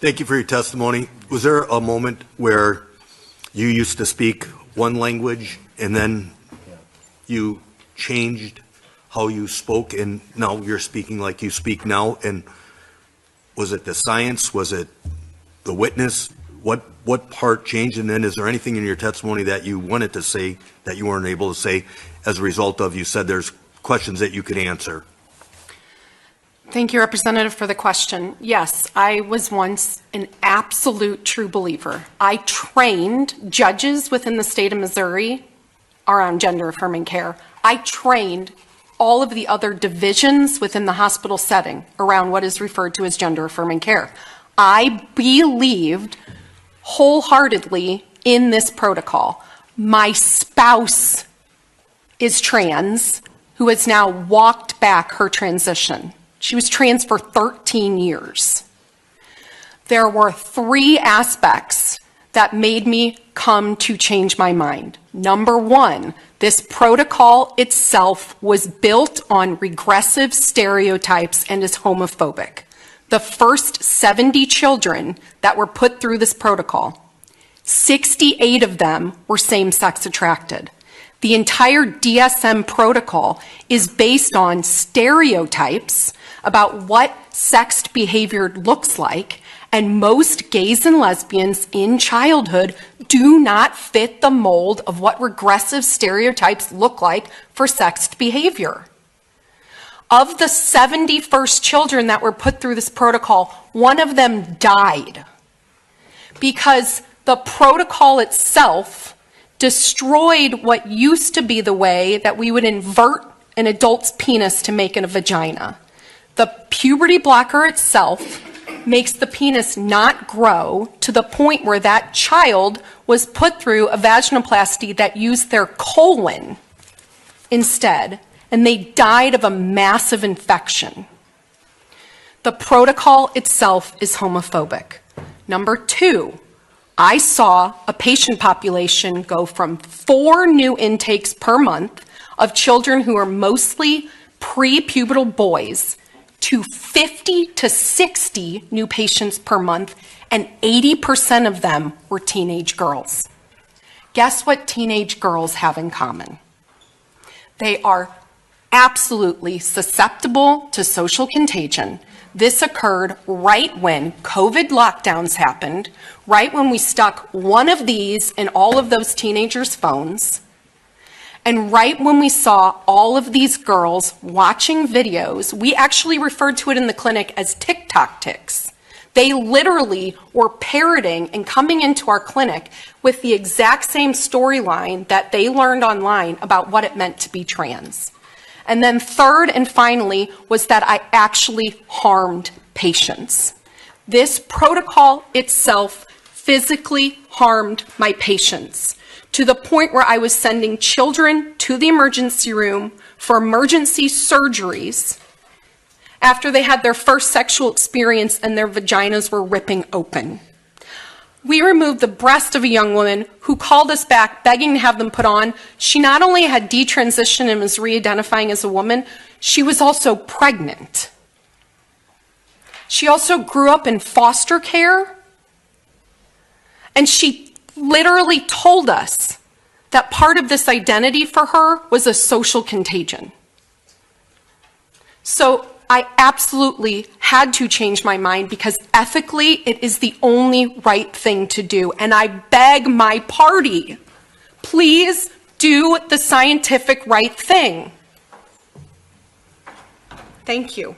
Thank you for your testimony. Was there a moment where you used to speak one language and then you changed how you spoke and now you're speaking like you speak now? And was it the science? Was it the witness? What part changed? And then is there anything in your testimony that you wanted to say that you weren't able to say as a result of, you said there's questions that you could answer? Thank you, Representative, for the question. Yes, I was once an absolute true believer. I trained judges within the state of Missouri around gender affirming care. I trained all of the other divisions within the hospital setting around what is referred to as gender affirming care. I believed wholeheartedly in this protocol. My spouse is trans, who has now walked back her transition. She was trans for 13 years. There were 3 aspects that made me come to change my mind. Number 1, this protocol itself was built on regressive stereotypes and is homophobic. The first 70 children that were put through this protocol, 68 of them were same-sex attracted. The entire DSM protocol is based on stereotypes about what sexed behavior looks like, and most gays and lesbians in childhood do not fit the mold of what regressive stereotypes look like for sexed behavior. Of the 70 first children that were put through this protocol, 1 of them died because the protocol itself destroyed what used to be the way that we would invert an adult's penis to make it a vagina. The puberty blocker itself makes the penis not grow to the point where that child was put through a vaginoplasty that used their colon instead, and they died of a massive infection. The protocol itself is homophobic. Number 2, I saw a patient population go from 4 new intakes per month of children who are mostly pre-pubertal boys to 50 to 60 new patients per month, and 80% of them were teenage girls. Guess what teenage girls have in common? They are absolutely susceptible to social contagion. This occurred right when COVID lockdowns happened, right when we stuck one of these in all of those teenagers' phones, and right when we saw all of these girls watching videos. We actually referred to it in the clinic as TikTok ticks. They literally were parroting and coming into our clinic with the exact same storyline that they learned online about what it meant to be trans. And then third and finally was that I actually harmed patients. This protocol itself physically harmed my patients to the point where I was sending children to the emergency room for emergency surgeries after they had their first sexual experience and their vaginas were ripping open. We removed the breast of a young woman who called us back begging to have them put on. She not only had detransitioned and was re-identifying as a woman, she was also pregnant. She also grew up in foster care, and she literally told us that part of this identity for her was a social contagion. So I absolutely had to change my mind because ethically it is the only right thing to do. And I beg my party, please do the scientific right thing. Thank you.